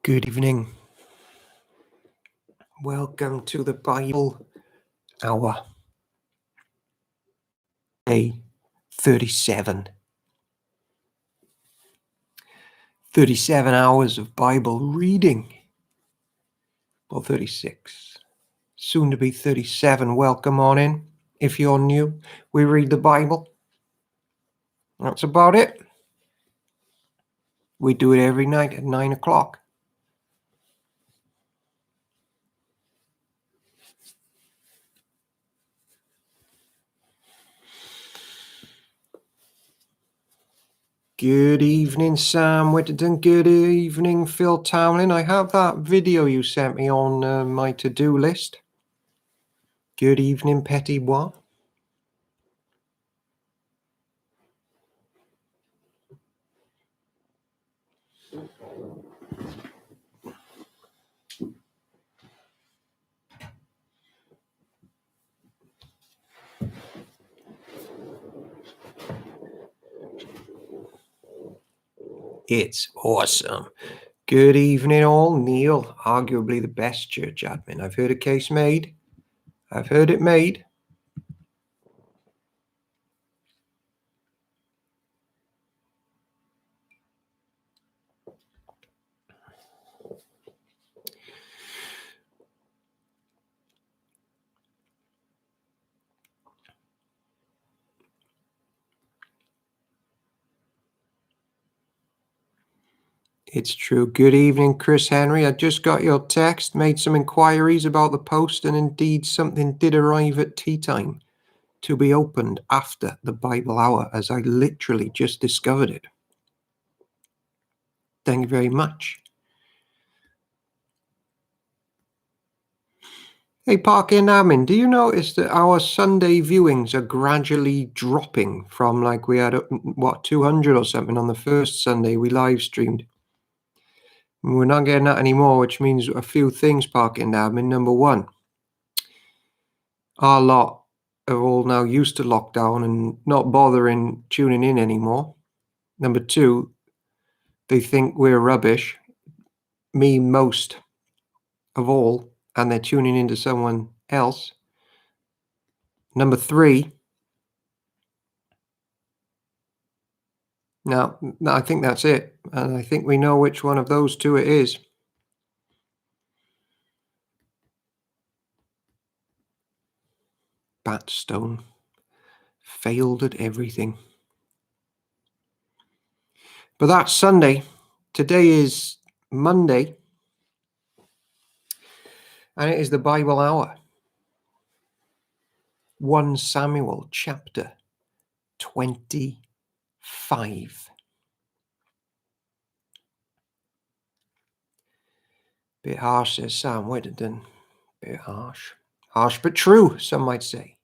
Good evening. Welcome to the Bible Hour. Day 37. 37 hours of Bible reading. Well, 36. Soon to be 37. Welcome on in. If you're new, we read the Bible. That's about it. We do it every night at 9 o'clock. Good evening, Sam Whittington. Good evening, Phil Townlin. I have that video you sent me on my to-do list. Good evening, Petit Bois. It's awesome. Good evening, all. Neil, arguably the best church admin. I've heard a case made. I've heard it made. It's true. Good evening, Chris Henry. I just got your text, made some inquiries about the post, and indeed something did arrive at tea time to be opened after the Bible hour, as I literally just discovered it. Thank you very much. Hey, Park and Admin, do you notice that our Sunday viewings are gradually dropping from, like, we had, 200 or something on the first Sunday we live streamed? We're not getting that anymore, which means a few things, Park and Admin. Number one, our lot are all now used to lockdown and not bothering tuning in anymore. Number two, they think we're rubbish, me most of all, and they're tuning into someone else. Number three, no, I think that's it. And I think we know which one of those two it is. Batstone failed at everything. But that's Sunday. Today is Monday. And it is the Bible Hour. 1 Samuel chapter 25. Bit harsh, says Sam Whittington. Bit harsh. Harsh but true, some might say.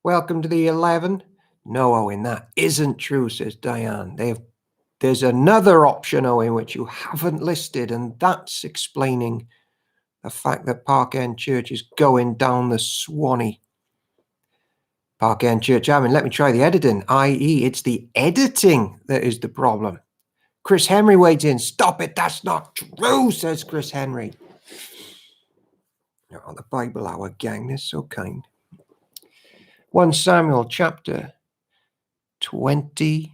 Welcome to the 11. No, Owen, that isn't true, says Diane. There's another option, Owen, which you haven't listed, and that's explaining the fact that Park End Church is going down the Swanee. Park End Church, let me try the editing, i.e. it's the editing that is the problem. Chris Henry wades in. Stop it, that's not true, says Chris Henry. Oh, the Bible Hour gang, they're so kind. 1 Samuel chapter 25.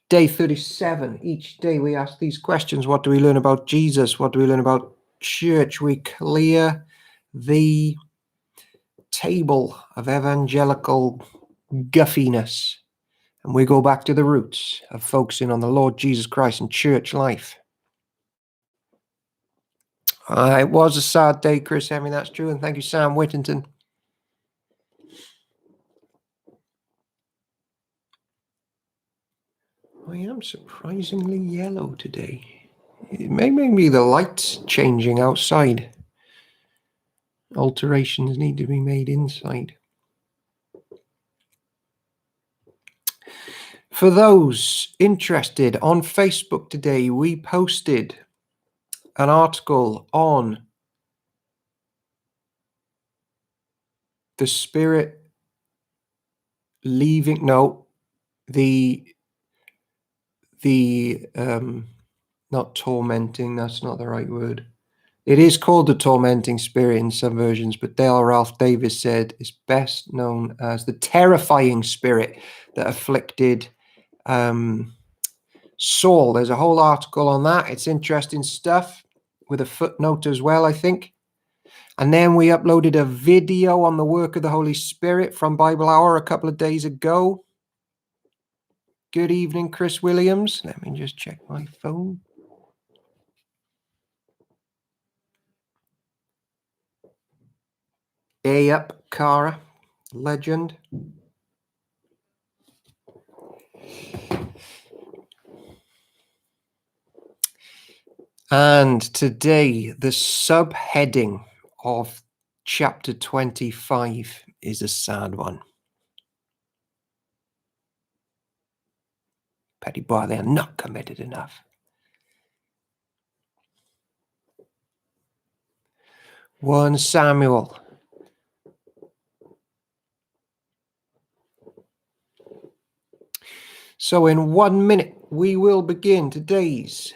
Day 37. Each day we ask these questions. What do we learn about Jesus? What do we learn about church? We clear the table of evangelical guffiness. And we go back to the roots of focusing on the Lord Jesus Christ and church life. It was a sad day, Chris Henry, that's true. And thank you, Sam Whittington. I am surprisingly yellow today. It may be the lights changing outside. Alterations need to be made inside. For those interested, on Facebook today, we posted an article on the Spirit leaving, the not tormenting, that's not the right word. It is called the tormenting spirit in some versions, but Dale Ralph Davis said it's best known as the terrifying spirit that afflicted Saul. There's a whole article on that. It's interesting stuff with a footnote as well, I think. And then we uploaded a video on the work of the Holy Spirit from Bible Hour a couple of days ago. Good evening, Chris Williams. Let me just check my phone. A up, Cara. Legend. And today, the subheading of chapter 25 is a sad one. Petty boy, they are not committed enough. 1 Samuel. So in 1 minute, we will begin today's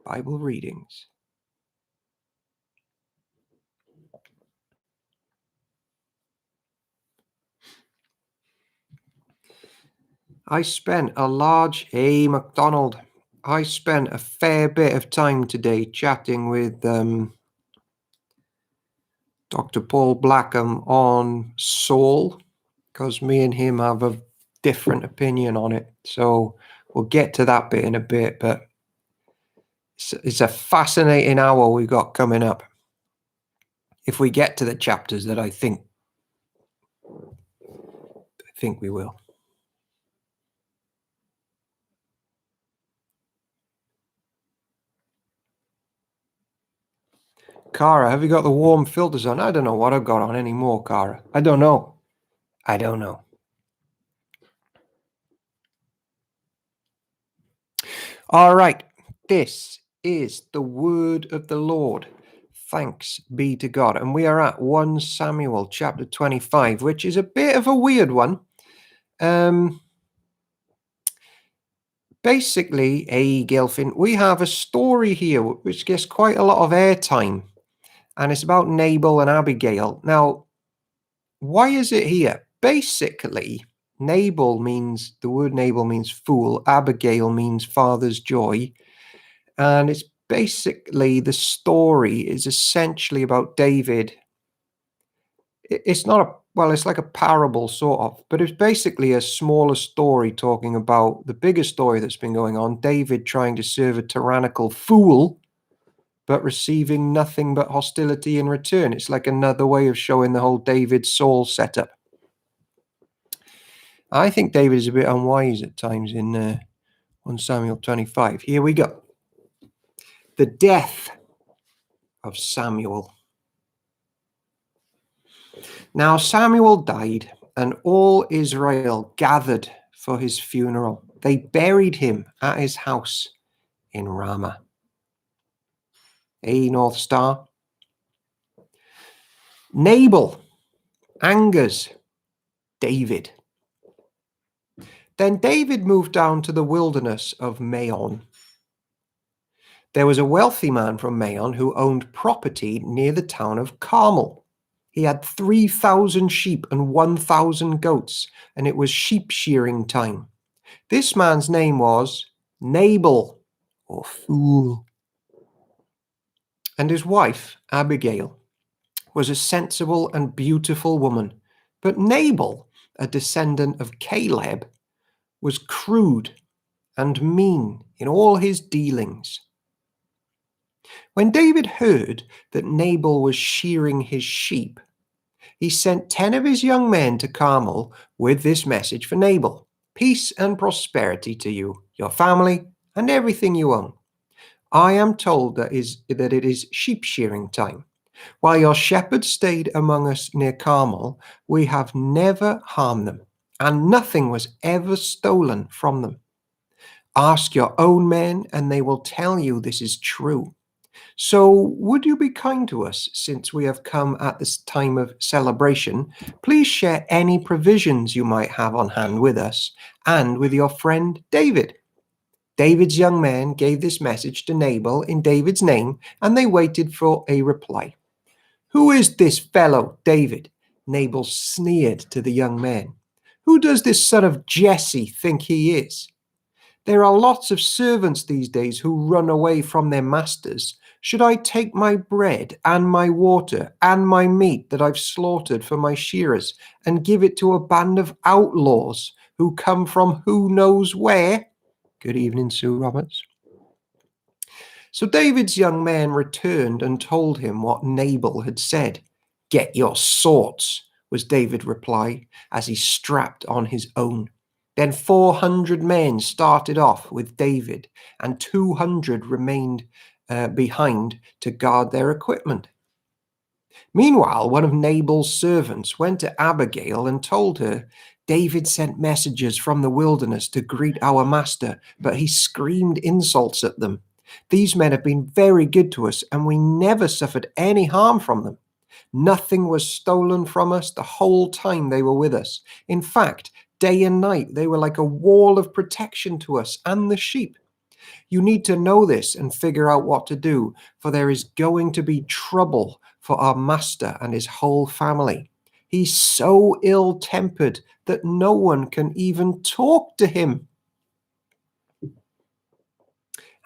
Bible readings. I spent McDonald. I spent a fair bit of time today chatting with Dr. Paul Blackham on Saul, because me and him have a different opinion on it. So we'll get to that bit in a bit, but it's a fascinating hour we've got coming up. If we get to the chapters that I think we will. Cara, have you got the warm filters on? I don't know what I've got on anymore, Cara. I don't know. All right. This is the word of the Lord. Thanks be to God. And we are at 1 Samuel chapter 25, which is a bit of a weird one. Basically, Gelfin, we have a story here which gets quite a lot of airtime. And it's about Nabal and Abigail. Now, why is it here? Basically, the word Nabal means fool. Abigail means father's joy. And it's basically, the story is essentially about David. It's not it's like a parable sort of, but it's basically a smaller story talking about the bigger story that's been going on. David trying to serve a tyrannical fool, but receiving nothing but hostility in return. It's like another way of showing the whole David-Saul setup. I think David is a bit unwise at times in 1 Samuel 25. Here we go. The death of Samuel. Now Samuel died, and all Israel gathered for his funeral. They buried him at his house in Ramah. North Star. Nabal angers David. Then David moved down to the wilderness of Maon. There was a wealthy man from Maon who owned property near the town of Carmel. He had 3,000 sheep and 1,000 goats, and it was sheep shearing time. This man's name was Nabal, or fool. And his wife, Abigail, was a sensible and beautiful woman. But Nabal, a descendant of Caleb, was crude and mean in all his dealings. When David heard that Nabal was shearing his sheep, he sent 10 of his young men to Carmel with this message for Nabal: peace and prosperity to you, your family, and everything you own. I am told that it is sheep shearing time. While your shepherds stayed among us near Carmel, we have never harmed them, and nothing was ever stolen from them. Ask your own men, and they will tell you this is true. So would you be kind to us, since we have come at this time of celebration? Please share any provisions you might have on hand with us and with your friend David. David's young men gave this message to Nabal in David's name, and they waited for a reply. "Who is this fellow, David?" Nabal sneered to the young men. "Who does this son of Jesse think he is? There are lots of servants these days who run away from their masters. Should I take my bread and my water and my meat that I've slaughtered for my shearers and give it to a band of outlaws who come from who knows where?" Good evening, Sue Roberts. So David's young men returned and told him what Nabal had said. "Get your swords," was David's reply as he strapped on his own. Then 400 men started off with David, and 200 remained behind to guard their equipment. Meanwhile, one of Nabal's servants went to Abigail and told her, "David sent messengers from the wilderness to greet our master, but he screamed insults at them. These men have been very good to us, and we never suffered any harm from them. Nothing was stolen from us the whole time they were with us. In fact, day and night, they were like a wall of protection to us and the sheep. You need to know this and figure out what to do, for there is going to be trouble for our master and his whole family. He's so ill-tempered that no one can even talk to him."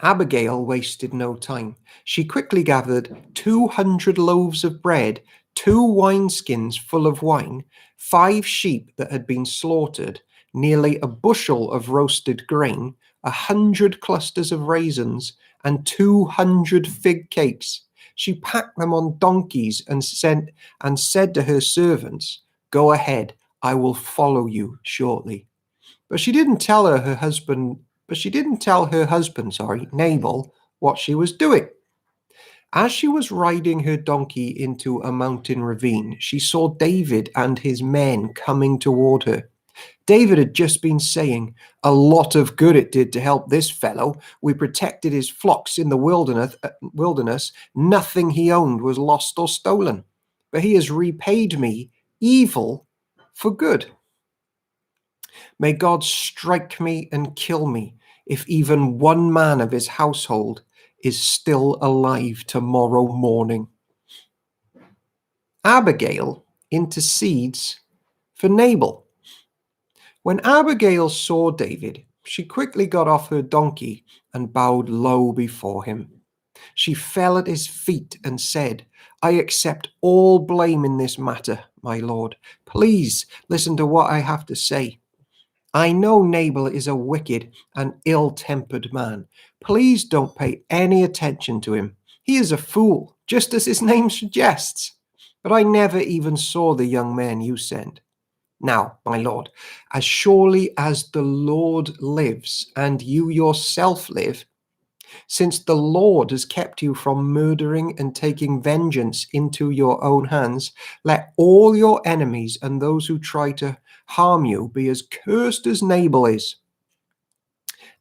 Abigail wasted no time. She quickly gathered 200 loaves of bread, 2 wineskins full of wine, 5 sheep that had been slaughtered, nearly a bushel of roasted grain, 100 clusters of raisins, and 200 fig cakes. She packed them on donkeys and said to her servants, "Go ahead, I will follow you shortly." But she didn't tell her husband, Nabal, what she was doing. As she was riding her donkey into a mountain ravine, she saw David and his men coming toward her. David had just been saying, "A lot of good it did to help this fellow. We protected his flocks in the wilderness. Nothing he owned was lost or stolen. But he has repaid me evil for good. May God strike me and kill me if even one man of his household is still alive tomorrow morning." Abigail intercedes for Nabal. When Abigail saw David, she quickly got off her donkey and bowed low before him. She fell at his feet and said, "I accept all blame in this matter, my lord. Please listen to what I have to say. I know Nabal is a wicked and ill-tempered man. Please don't pay any attention to him. He is a fool, just as his name suggests. But I never even saw the young man you sent. Now, my lord, as surely as the Lord lives and you yourself live, since the Lord has kept you from murdering and taking vengeance into your own hands, let all your enemies and those who try to harm you be as cursed as Nabal is.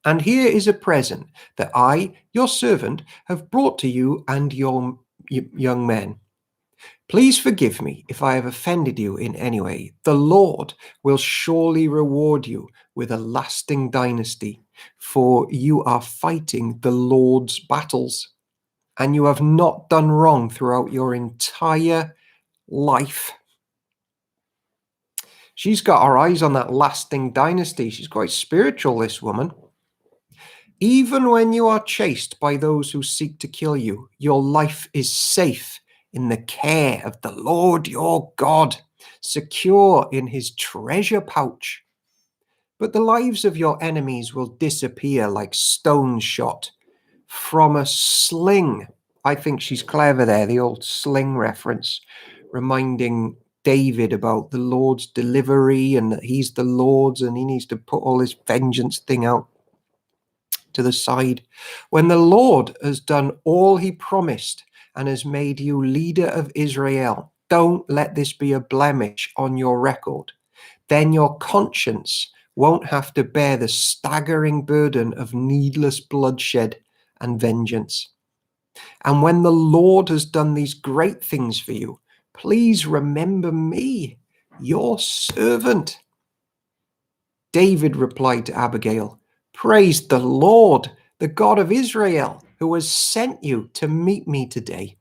And here is a present that I, your servant, have brought to you and your young men. Please forgive me if I have offended you in any way. The Lord will surely reward you with a lasting dynasty, for you are fighting the Lord's battles, and you have not done wrong throughout your entire life." She's got her eyes on that lasting dynasty. She's quite spiritual, this woman. "Even when you are chased by those who seek to kill you, your life is safe in the care of the Lord your God, secure in his treasure pouch. But the lives of your enemies will disappear like stone shot from a sling." I think she's clever there, the old sling reference, reminding David about the Lord's delivery and that he's the Lord's and he needs to put all this vengeance thing out to the side. "When the Lord has done all he promised and has made you leader of Israel, don't let this be a blemish on your record. Then your conscience won't have to bear the staggering burden of needless bloodshed and vengeance. And when the Lord has done these great things for you, please remember me, your servant." David replied to Abigail, Praise the Lord, the God of Israel, who has sent you to meet me today.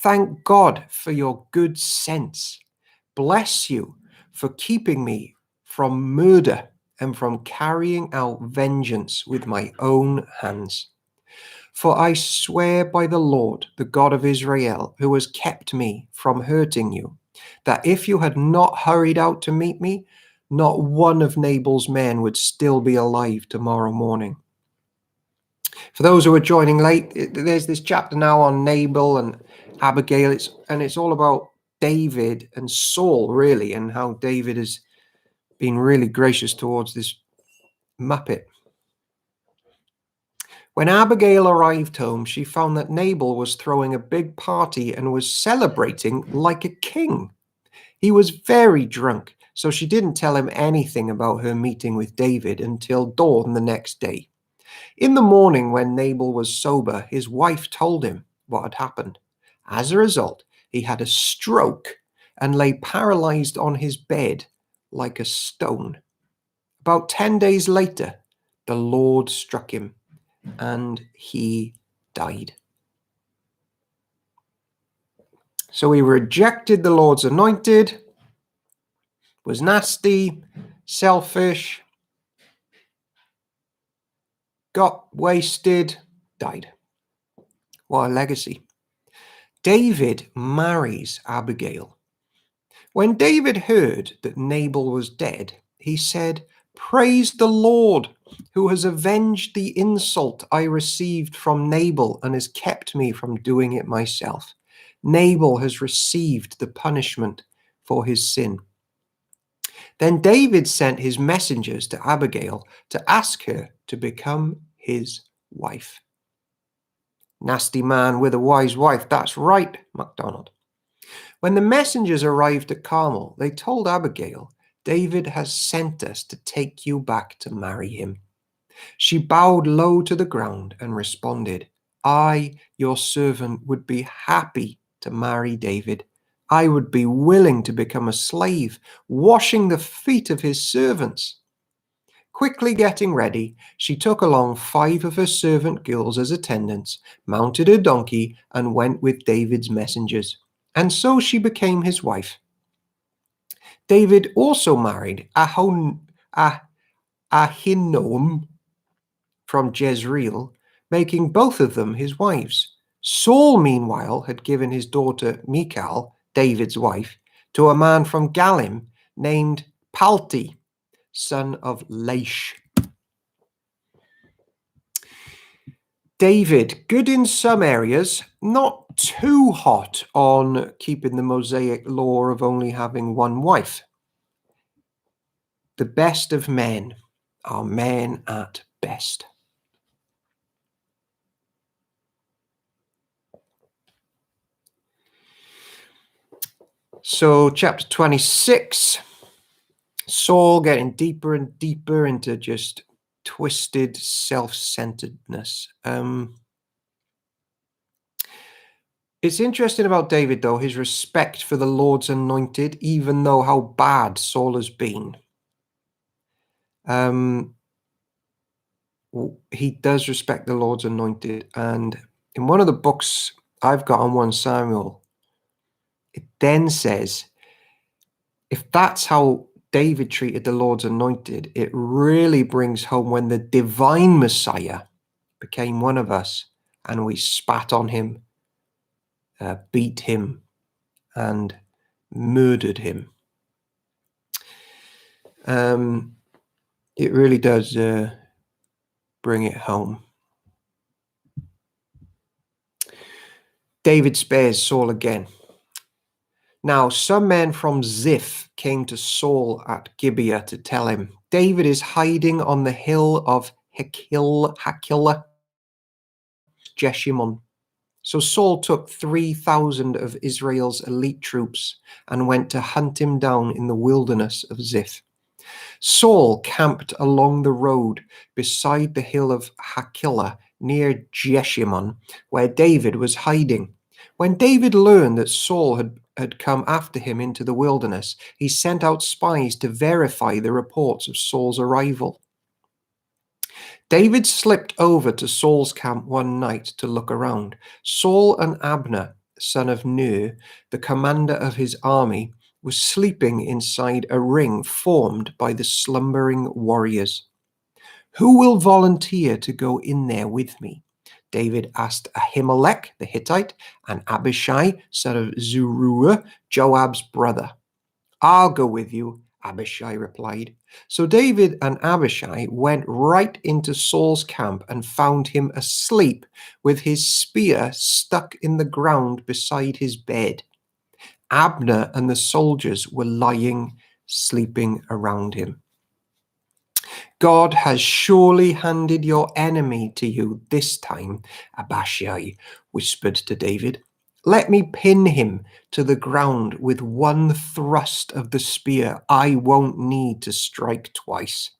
Thank God for your good sense. Bless you for keeping me from murder and from carrying out vengeance with my own hands. For I swear by the Lord, the God of Israel, who has kept me from hurting you, that if you had not hurried out to meet me, not one of Nabal's men would still be alive tomorrow morning. For those who are joining late, there's this chapter now on Nabal and Abigail. It's all about David and Saul, really, and how David has been really gracious towards this muppet. When Abigail arrived home, she found that Nabal was throwing a big party and was celebrating like a king. He was very drunk, so she didn't tell him anything about her meeting with David until dawn the next day. In the morning, when Nabal was sober, his wife told him what had happened. As a result, he had a stroke and lay paralyzed on his bed like a stone. About 10 days later, the Lord struck him and he died. So he rejected the Lord's anointed, was nasty, selfish, got wasted, died. What a legacy. David marries Abigail. When David heard that Nabal was dead, he said, "Praise the Lord, who has avenged the insult I received from Nabal and has kept me from doing it myself. Nabal has received the punishment for his sin." Then David sent his messengers to Abigail to ask her to become his wife. Nasty man with a wise wife, that's right, MacDonald. When the messengers arrived at Carmel, they told Abigail, "David has sent us to take you back to marry him." She bowed low to the ground and responded, "I, your servant, would be happy to marry David. I would be willing to become a slave, washing the feet of his servants." Quickly getting ready, she took along 5 of her servant girls as attendants, mounted her donkey, and went with David's messengers. And so she became his wife. David also married Ahinoam from Jezreel, making both of them his wives. Saul, meanwhile, had given his daughter Michal, David's wife, to a man from Galim named Palti, son of Laish. David, good in some areas, not too hot on keeping the Mosaic law of only having one wife. The best of men are men at best. So, chapter 26, Saul getting deeper and deeper into just twisted self-centeredness. It's interesting about David, though, his respect for the Lord's anointed, even though how bad Saul has been. He does respect the Lord's anointed. And in one of the books I've got on 1 Samuel, it then says, if that's how David treated the Lord's anointed, it really brings home when the divine Messiah became one of us and we spat on him, beat him, and murdered him. It really does bring it home. David spares Saul again. Now, some men from Ziph came to Saul at Gibeah to tell him, "David is hiding on the hill of Hakilah, Jeshimon." So Saul took 3,000 of Israel's elite troops and went to hunt him down in the wilderness of Ziph. Saul camped along the road beside the hill of Hakilah near Jeshimon, where David was hiding. When David learned that Saul had come after him into the wilderness, he sent out spies to verify the reports of Saul's arrival. David slipped over to Saul's camp one night to look around. Saul and Abner, son of Ner, the commander of his army, was sleeping inside a ring formed by the slumbering warriors. "Who will volunteer to go in there with me?" David asked Ahimelech the Hittite and Abishai, son of Zeruiah, Joab's brother. "I'll go with you," Abishai replied. So David and Abishai went right into Saul's camp and found him asleep with his spear stuck in the ground beside his bed. Abner and the soldiers were lying, sleeping around him. "God has surely handed your enemy to you this time," Abishai whispered to David. "Let me pin him to the ground with one thrust of the spear. I won't need to strike twice."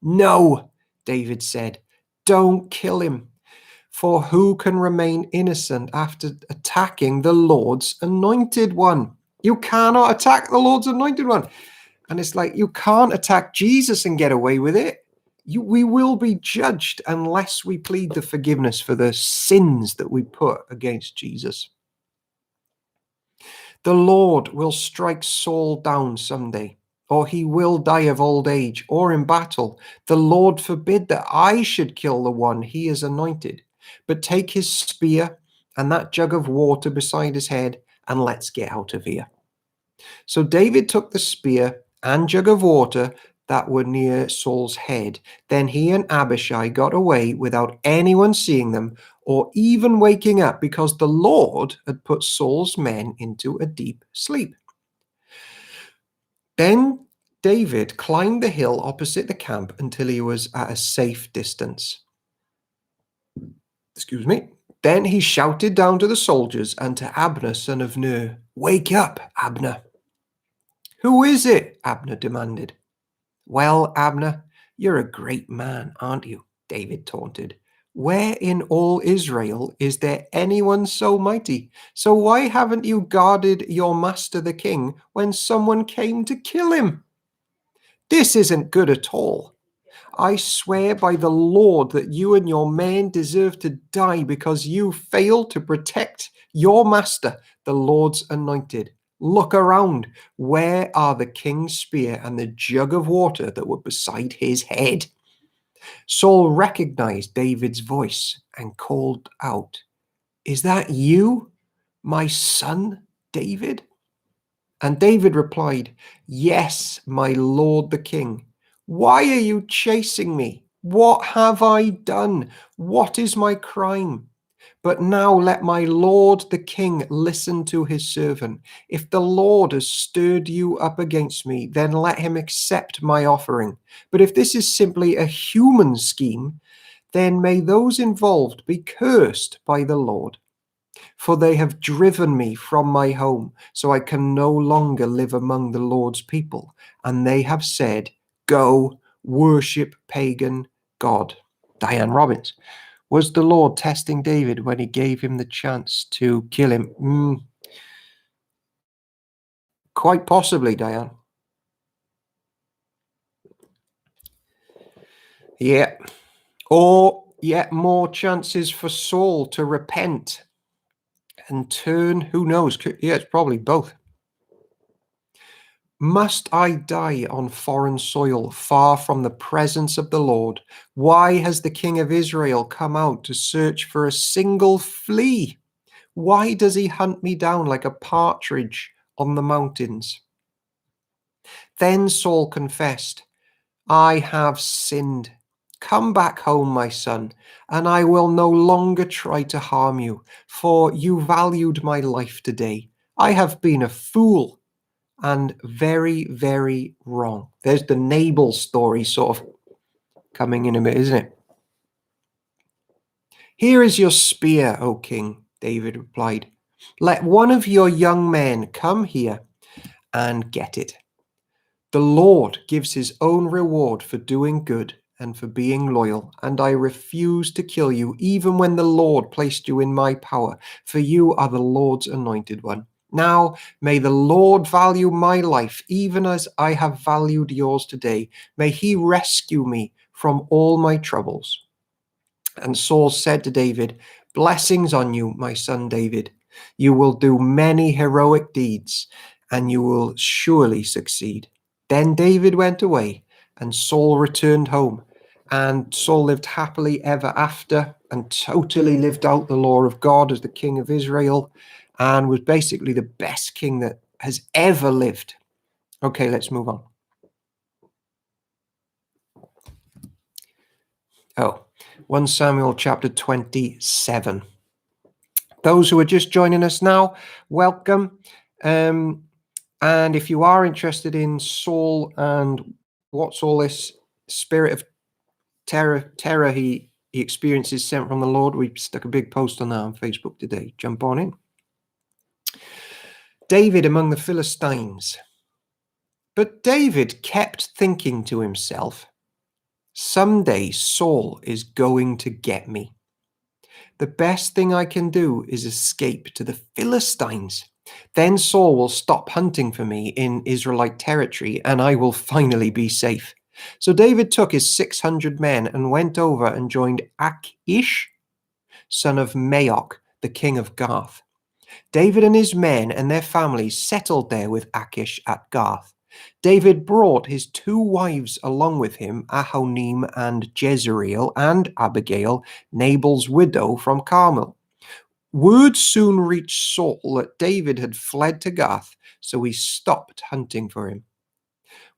"No," David said, "don't kill him. For who can remain innocent after attacking the Lord's anointed one?" You cannot attack the Lord's anointed one. And it's like, you can't attack Jesus and get away with it. We will be judged unless we plead the forgiveness for the sins that we put against Jesus. "The Lord will strike Saul down someday, or he will die of old age or in battle. The Lord forbid that I should kill the one he has anointed. But take his spear and that jug of water beside his head, and let's get out of here." So David took the spear and jug of water that were near Saul's head. Then he and Abishai got away without anyone seeing them or even waking up, because the Lord had put Saul's men into a deep sleep. Then David climbed the hill opposite the camp until he was at a safe distance. Then he shouted down to the soldiers and to Abner, son of Ner, "Wake up, Abner." "Who is it?" Abner demanded. "Well, Abner, you're a great man, aren't you?" David taunted. "Where in all Israel is there anyone so mighty? So why haven't you guarded your master the king when someone came to kill him? This isn't good at all. I swear by the Lord that you and your men deserve to die because you failed to protect your master, the Lord's anointed. Look around. Where are the king's spear and the jug of water that were beside his head?" Saul recognized David's voice and called out, "Is that you, my son David?" And David replied, "Yes, my lord the king. Why are you chasing me? What have I done? What is my crime? But now let my lord the king listen to his servant. If the Lord has stirred you up against me, then let him accept my offering. But if this is simply a human scheme, then may those involved be cursed by the Lord. For they have driven me from my home, so I can no longer live among the Lord's people. And they have said, 'Go worship pagan God.'" Diane Robbins. Was the Lord testing David when he gave him the chance to kill him? Quite possibly, Diane. Yeah. Or yet more chances for Saul to repent and turn. Who knows? Yeah, it's probably both. "Must I die on foreign soil, far from the presence of the Lord? Why has the king of Israel come out to search for a single flea? Why does he hunt me down like a partridge on the mountains?" Then Saul confessed, "I have sinned. Come back home, my son, and I will no longer try to harm you, for you valued my life today. I have been a fool and very, very wrong." There's the Nabal story sort of coming in a bit, isn't it? "Here is your spear, O king," David replied. "Let one of your young men come here and get it. The Lord gives his own reward for doing good and for being loyal, and I refuse to kill you even when the Lord placed you in my power, for you are the Lord's anointed one. Now may the Lord value my life, even as I have valued yours today. May he rescue me from all my troubles. And Saul said to David, blessings on you, my son David. You will do many heroic deeds, and you will surely succeed. Then David went away, and Saul returned home. And Saul lived happily ever after and totally lived out the law of God as the king of Israel, and was basically the best king that has ever lived. Okay, let's move on. Oh, 1 Samuel chapter 27. Those who are just joining us now, welcome. And if you are interested in Saul and what's all this spirit of terror he experiences sent from the Lord, we stuck a big post on that on Facebook today. Jump on in. David among the Philistines. But David kept thinking to himself, someday Saul is going to get me. The best thing I can do is escape to the Philistines. Then Saul will stop hunting for me in Israelite territory, and I will finally be safe. So David took his 600 men and went over and joined Achish, son of Maok, the king of Gath. David and his men and their families settled there with Achish at Gath. David brought his 2 wives along with him, Ahonim and Jezreel, and Abigail, Nabal's widow from Carmel. Word soon reached Saul that David had fled to Gath, so he stopped hunting for him.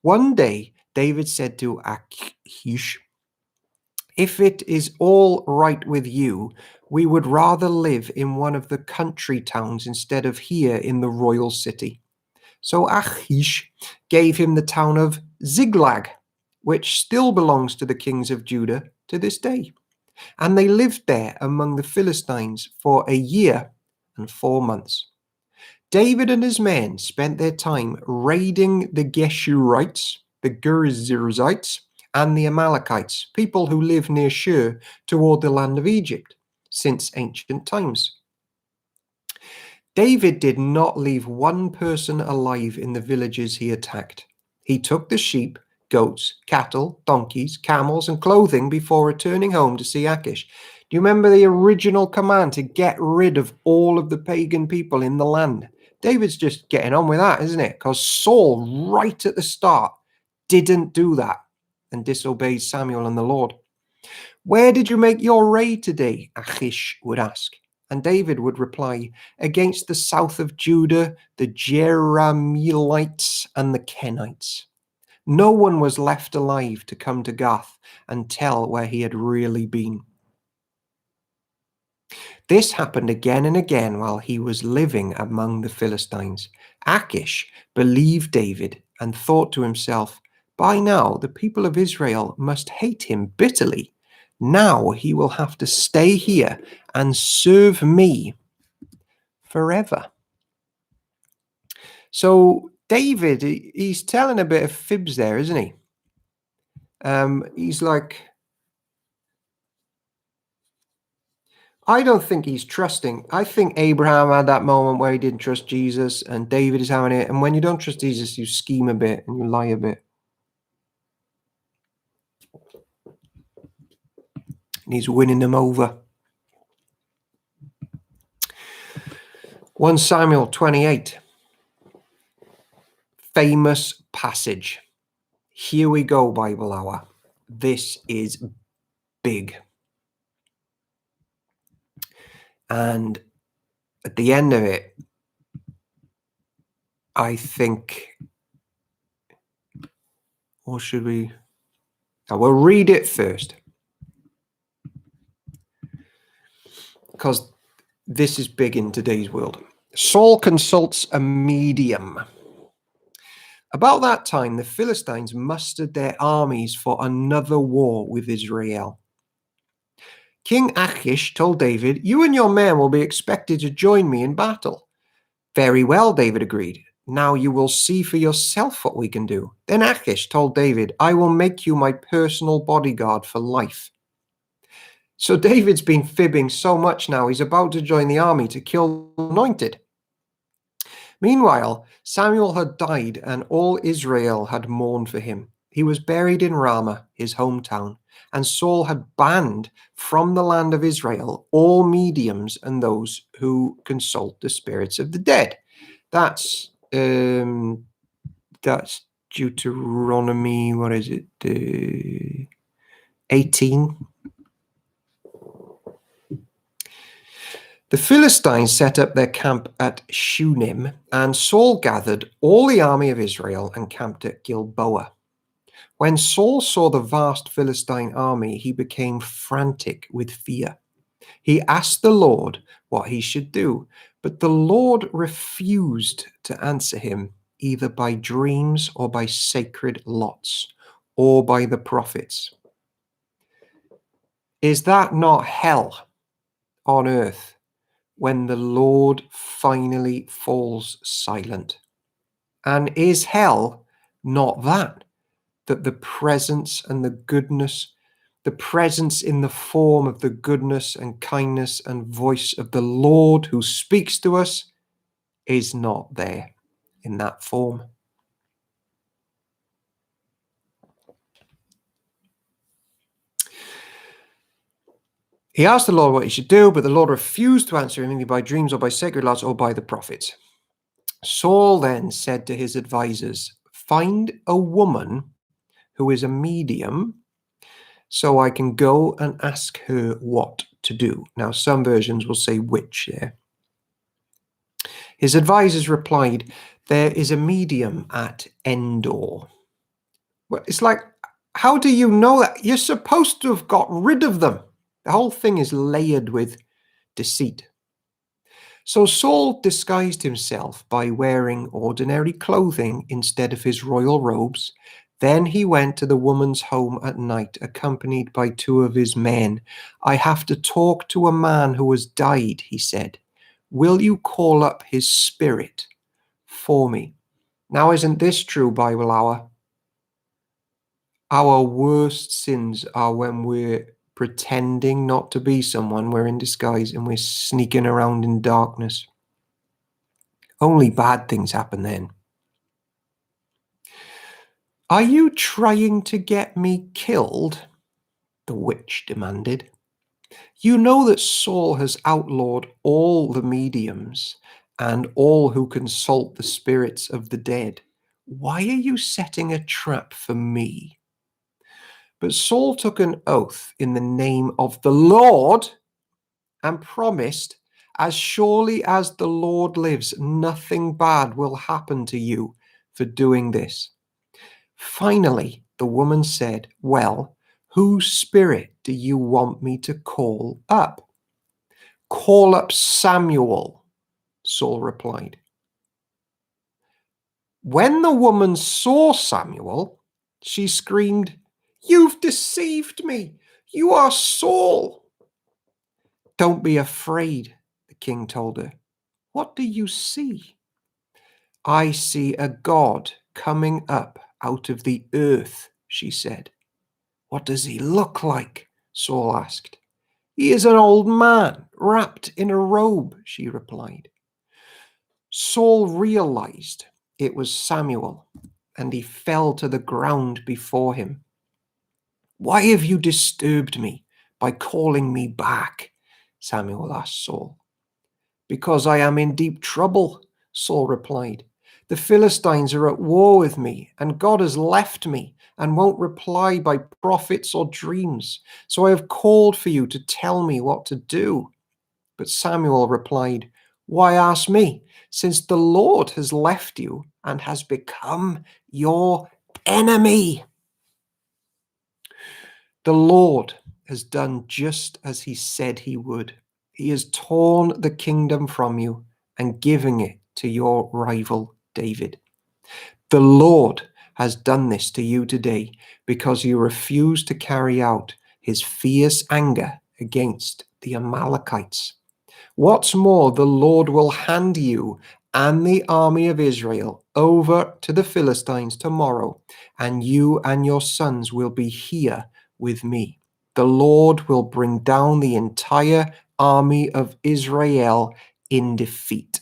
One day, David said to Achish, if it is all right with you, we would rather live in one of the country towns instead of here in the royal city. So Achish gave him the town of Ziklag, which still belongs to the kings of Judah to this day. And they lived there among the Philistines for a year and 4 months. David and his men spent their time raiding the Geshurites, the Girzites, and the Amalekites, people who live near Shur toward the land of Egypt, since ancient times. David did not leave one person alive in the villages he attacked. He took the sheep, goats, cattle, donkeys, camels, and clothing before returning home to see Achish. Do you remember the original command to get rid of all of the pagan people in the land? David's just getting on with that, isn't it? Because Saul, right at the start, didn't do that and disobeyed Samuel and the Lord. Where did you make your raid today? Achish would ask. And David would reply, against the south of Judah, the Jerahmeelites and the Kenites. No one was left alive to come to Gath and tell where he had really been. This happened again and again while he was living among the Philistines. Achish believed David and thought to himself, by now the people of Israel must hate him bitterly. Now he will have to stay here and serve me forever. So David, he's telling a bit of fibs there, isn't he? He's like, I don't think he's trusting. I think Abraham had that moment where he didn't trust Jesus, and David is having it. And when you don't trust Jesus, you scheme a bit and you lie a bit. And he's winning them over. 1 Samuel 28. Famous passage. Here we go, Bible Hour. This is big. And at the end of it, I think, or should we? I will read it first, because this is big in today's world. Saul consults a medium. About that time, the Philistines mustered their armies for another war with Israel. King Achish told David, you and your men will be expected to join me in battle. Very well, David agreed. Now you will see for yourself what we can do. Then Achish told David, I will make you my personal bodyguard for life. So David's been fibbing so much now, he's about to join the army to kill the anointed. Meanwhile, Samuel had died, and all Israel had mourned for him. He was buried in Ramah, his hometown, and Saul had banned from the land of Israel all mediums and those who consult the spirits of the dead. That's Deuteronomy, what is it? 18. The Philistines set up their camp at Shunem, and Saul gathered all the army of Israel and camped at Gilboa. When Saul saw the vast Philistine army, he became frantic with fear. He asked the Lord what he should do, but the Lord refused to answer him, either by dreams or by sacred lots or by the prophets. Is that not hell on earth when the Lord finally falls silent? And is hell not that the presence and the goodness, the presence in the form of the goodness and kindness and voice of the Lord who speaks to us is not there in that form? He asked the Lord what he should do, but the Lord refused to answer him either by dreams or by sacred lots or by the prophets. Saul then said to his advisors, "Find a woman who is a medium so I can go and ask her what to do." Now, some versions will say witch there. His advisors replied, "There is a medium at Endor." Well, it's like, how do you know that? You're supposed to have got rid of them. The whole thing is layered with deceit. So Saul disguised himself by wearing ordinary clothing instead of his royal robes. Then he went to the woman's home at night, accompanied by 2 of his men. "I have to talk to a man who has died," he said. "Will you call up his spirit for me?" Now, isn't this true, Bible Hour? Our worst sins are when we're pretending not to be someone, we're in disguise, and we're sneaking around in darkness. Only bad things happen then. "Are you trying to get me killed?" the witch demanded. "You know that Saul has outlawed all the mediums and all who consult the spirits of the dead. Why are you setting a trap for me?" But Saul took an oath in the name of the Lord and promised, "As surely as the Lord lives, nothing bad will happen to you for doing this." Finally, the woman said, "Well, whose spirit do you want me to call up?" "Call up Samuel," Saul replied. When the woman saw Samuel, she screamed, "You've deceived me. You are Saul." "Don't be afraid," the king told her. "What do you see?" "I see a God coming up out of the earth," she said. "What does he look like?" Saul asked. "He is an old man wrapped in a robe," she replied. Saul realized it was Samuel, and he fell to the ground before him. "Why have you disturbed me by calling me back?" Samuel asked Saul. "Because I am in deep trouble," Saul replied. "The Philistines are at war with me, and God has left me and won't reply by prophets or dreams. So I have called for you to tell me what to do." But Samuel replied, "Why ask me, since the Lord has left you and has become your enemy?" The Lord has done just as he said he would. He has torn the kingdom from you and given it to your rival David. The Lord has done this to you today because you refuse to carry out his fierce anger against the Amalekites. What's more, the Lord will hand you and the army of Israel over to the Philistines tomorrow, and you and your sons will be here with me. The Lord will bring down the entire army of Israel in defeat.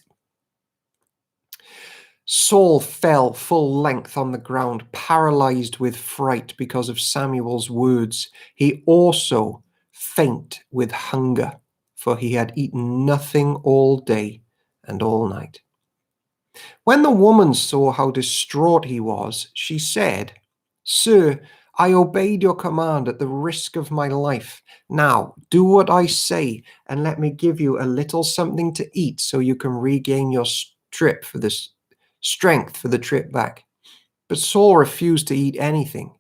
Saul fell full length on the ground, paralyzed with fright because of Samuel's words. He also faint with hunger, for he had eaten nothing all day and all night. When the woman saw how distraught he was, she said, "Sir, I obeyed your command at the risk of my life. Now, do what I say, and let me give you a little something to eat so you can regain your strength for the trip back." But Saul refused to eat anything.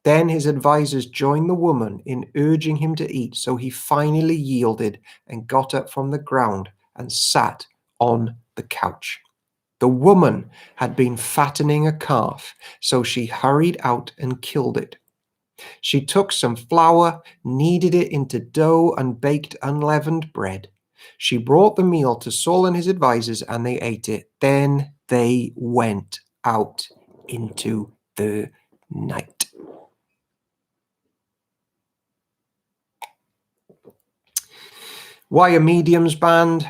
Then his advisors joined the woman in urging him to eat, so he finally yielded and got up from the ground and sat on the couch. The woman had been fattening a calf, so she hurried out and killed it. She took some flour, kneaded it into dough, and baked unleavened bread. She brought the meal to Saul and his advisors, and they ate it. Then they went out into the night. Why are mediums banned?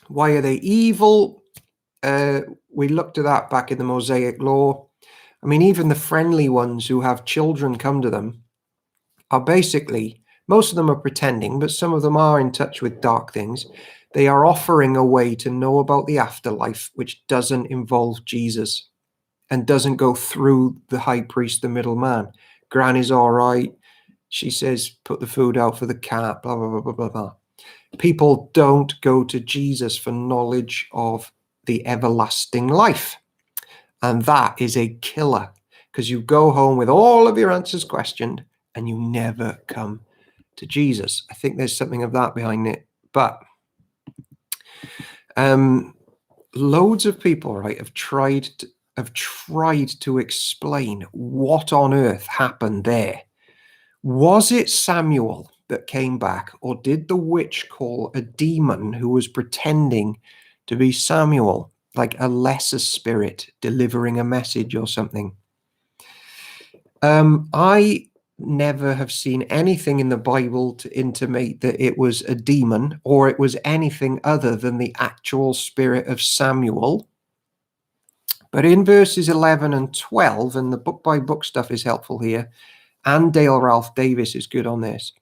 Why are they evil? We looked at that back in the Mosaic Law. I mean, even the friendly ones who have children come to them are basically, most of them are pretending, but some of them are in touch with dark things. They are offering a way to know about the afterlife, which doesn't involve Jesus and doesn't go through the high priest, the middleman. Granny's all right. She says, put the food out for the cat, blah, blah, blah, blah, blah, blah. People don't go to Jesus for knowledge of the everlasting life. And that is a killer, because you go home with all of your answers questioned and you never come to Jesus. I think there's something of that behind it. But loads of people, right, have tried to explain what on earth happened there. Was it Samuel that came back, or did the witch call a demon who was pretending to be Samuel, like a lesser spirit delivering a message or something? I never have seen anything in the Bible to intimate that it was a demon or it was anything other than the actual spirit of Samuel. But in verses 11 and 12, and the book by book stuff is helpful here, and Dale Ralph Davis is good on this.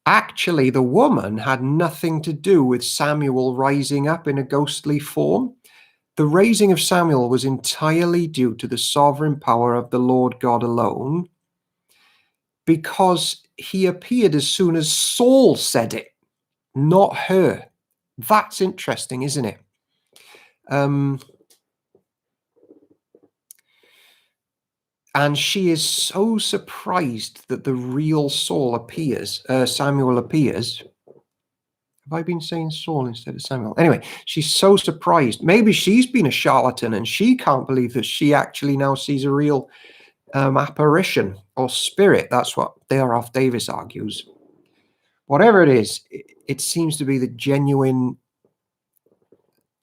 Actually, the woman had nothing to do with Samuel rising up in a ghostly form. The raising of Samuel was entirely due to the sovereign power of the Lord God alone, because he appeared as soon as Saul said it, not her. That's interesting, isn't it? And she is so surprised that the real Samuel appears. Have I been saying Saul instead of Samuel? Anyway, she's so surprised. Maybe she's been a charlatan and she can't believe that she actually now sees a real apparition or spirit. That's what Dale Ralph Davis argues. Whatever it is, it seems to be the genuine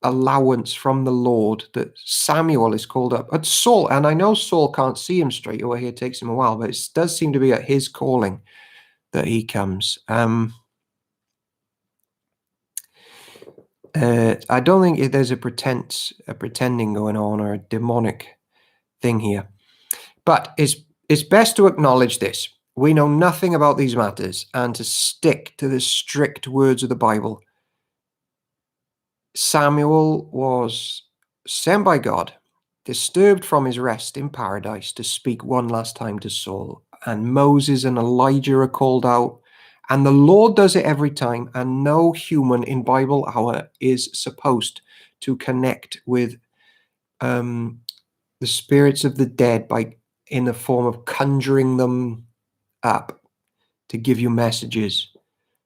allowance from the Lord that Samuel is called up at Saul. And I know Saul can't see him straight away. It takes him a while, but it does seem to be at his calling that he comes. I don't think there's a pretending going on or a demonic thing here. But it's best to acknowledge this. We know nothing about these matters and to stick to the strict words of the Bible. Samuel was sent by God, disturbed from his rest in paradise, to speak one last time to Saul. And Moses and Elijah are called out. And the Lord does it every time. And no human in Bible hour is supposed to connect with the spirits of the dead in the form of conjuring them up to give you messages.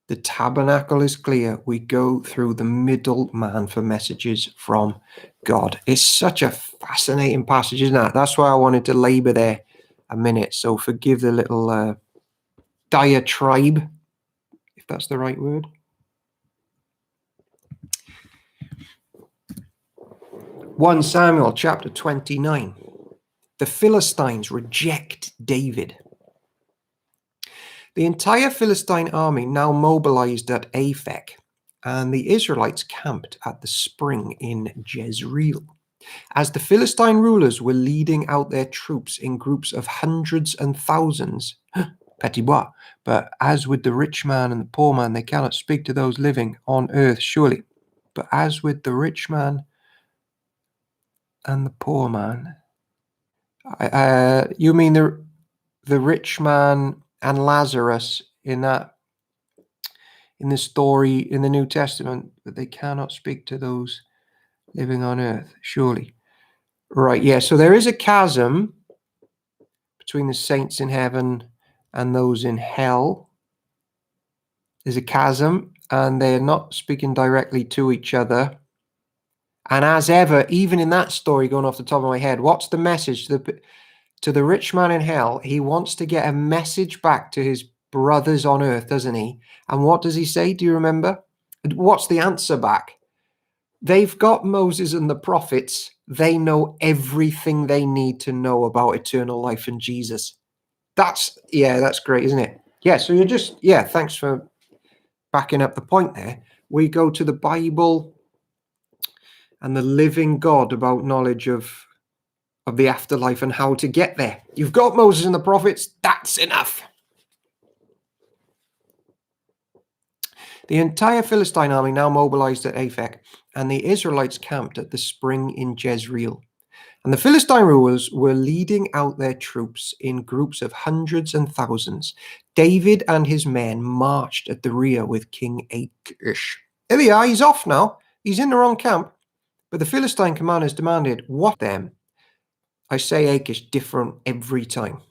The tabernacle is clear. We go through the middleman for messages from God. It's such a fascinating passage, isn't it? That's why I wanted to labor there a minute. So forgive the little diatribe, if that's the right word. 1 Samuel chapter 29. The Philistines reject David. The entire Philistine army now mobilized at Aphek, and the Israelites camped at the spring in Jezreel. As the Philistine rulers were leading out their troops in groups of hundreds and thousands, petit bois, but as with the rich man and the poor man, they cannot speak to those living on earth, surely. But as with the rich man and the poor man, you mean the rich man and Lazarus in the story in the New Testament, that they cannot speak to those living on earth, surely. Right, yeah, so there is a chasm between the saints in heaven and those in hell. There's a chasm, and they're not speaking directly to each other. And as ever, even in that story, going off the top of my head, what's the message to the rich man in hell? He wants to get a message back to his brothers on earth, doesn't he? And what does he say? Do you remember? What's the answer back? They've got Moses and the prophets. They know everything they need to know about eternal life and Jesus. That's great, isn't it? Yeah, so thanks for backing up the point there. We go to the Bible and the living God about knowledge of the afterlife and how to get there. You've got Moses and the prophets. That's enough. The entire Philistine army now mobilized at Aphek, and the Israelites camped at the spring in Jezreel. And the Philistine rulers were leading out their troops in groups of hundreds and thousands. David and his men marched at the rear with King Achish. There they are, he's off now. He's in the wrong camp. But the Philistine commanders demanded, "What them?" I say Achish different every time.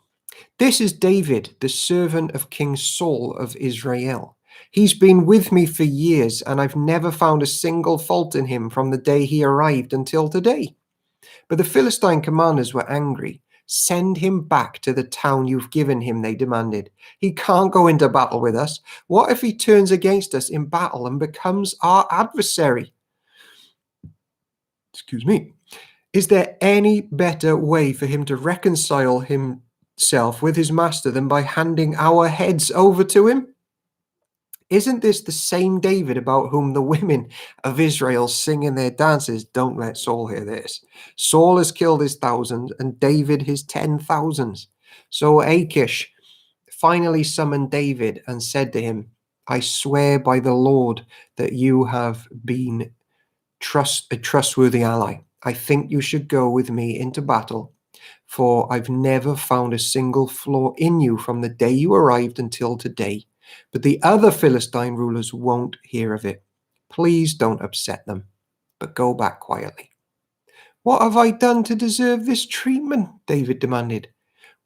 "This is David, the servant of King Saul of Israel. He's been with me for years, and I've never found a single fault in him from the day he arrived until today." But the Philistine commanders were angry. "Send him back to the town you've given him," they demanded. "He can't go into battle with us. What if he turns against us in battle and becomes our adversary?" Excuse me. "Is there any better way for him to reconcile himself with his master than by handing our heads over to him? Isn't this the same David about whom the women of Israel sing in their dances, 'Don't let Saul hear this'? Saul has killed his thousands and David his 10,000s. So Achish finally summoned David and said to him, "I swear by the Lord that you have been a trustworthy ally. I think you should go with me into battle, for I've never found a single flaw in you from the day you arrived until today. But the other Philistine rulers won't hear of it. Please don't upset them, but go back quietly." "What have I done to deserve this treatment?" David demanded.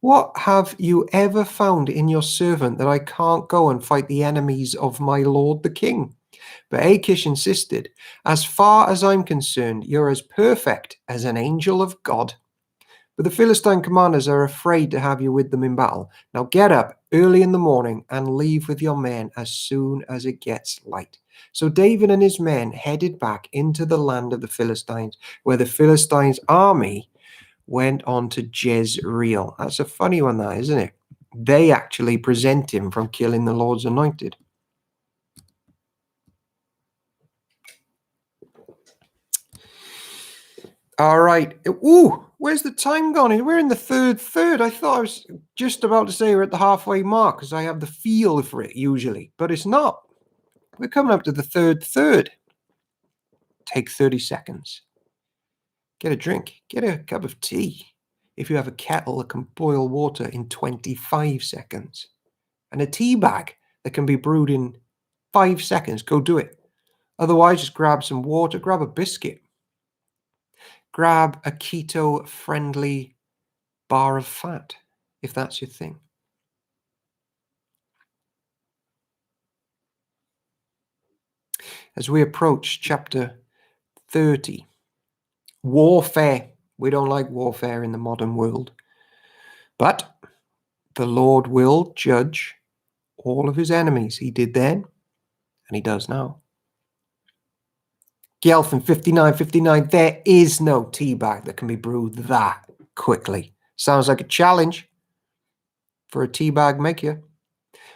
"What have you ever found in your servant that I can't go and fight the enemies of my lord the king?" But Achish insisted, "As far as I'm concerned, you're as perfect as an angel of God. But the Philistine commanders are afraid to have you with them in battle. Now get up early in the morning and leave with your men as soon as it gets light." So David and his men headed back into the land of the Philistines, where the Philistines' army went on to Jezreel. That's a funny one, that, isn't it? They actually present him from killing the Lord's anointed. All right. Ooh, where's the time gone? We're in the third. I thought I was just about to say we're at the halfway mark because I have the feel for it usually, but it's not. We're coming up to the third. Take 30 seconds. Get a drink. Get a cup of tea. If you have a kettle that can boil water in 25 seconds. And a tea bag that can be brewed in 5 seconds, go do it. Otherwise, just grab some water, grab a biscuit. Grab a keto-friendly bar of fat, if that's your thing. As we approach chapter 30, warfare. We don't like warfare in the modern world. But the Lord will judge all of his enemies. He did then, and he does now. Gelfin 5959, there is no tea bag that can be brewed that quickly. Sounds like a challenge for a tea bag maker.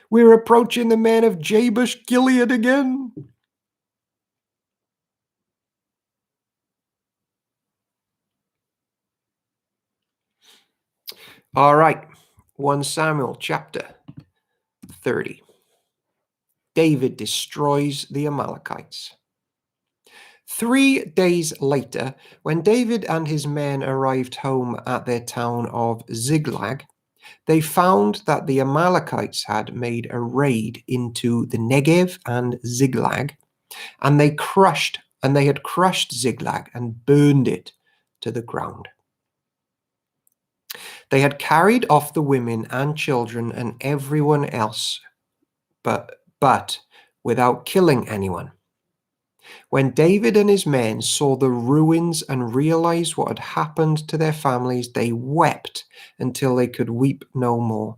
We're approaching the men of Jabesh Gilead again. All right, 1 Samuel chapter 30. David destroys the Amalekites. 3 days later, when David and his men arrived home at their town of Ziklag, they found that the Amalekites had made a raid into the Negev and Ziklag, and they had crushed Ziklag and burned it to the ground. They had carried off the women and children and everyone else, but without killing anyone. When David and his men saw the ruins and realized what had happened to their families, they wept until they could weep no more.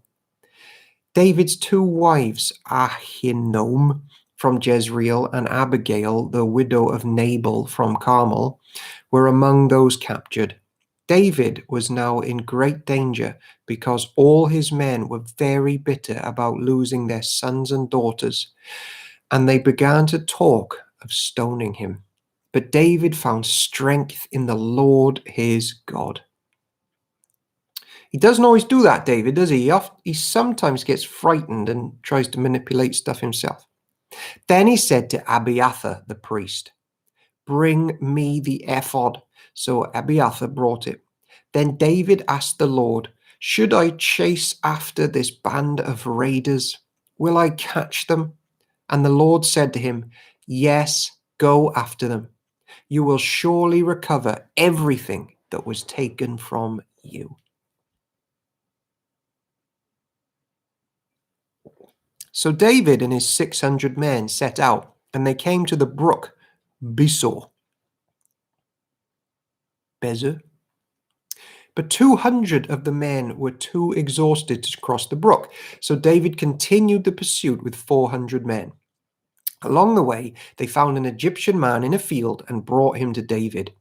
David's 2 wives, Ahinoam from Jezreel and Abigail, the widow of Nabal from Carmel, were among those captured. David was now in great danger because all his men were very bitter about losing their sons and daughters, and they began to talk of stoning him. But David found strength in the Lord his God. He doesn't always do that, David, does he? He sometimes gets frightened and tries to manipulate stuff himself. Then he said to Abiathar the priest, "Bring me the ephod." So Abiathar brought it. Then David asked the Lord, "Should I chase after this band of raiders? Will I catch them?" And the Lord said to him, "Yes, go after them. You will surely recover everything that was taken from you." So David and his 600 men set out, and they came to the brook Besor. But 200 of the men were too exhausted to cross the brook, so David continued the pursuit with 400 men. Along the way, they found an Egyptian man in a field and brought him to David.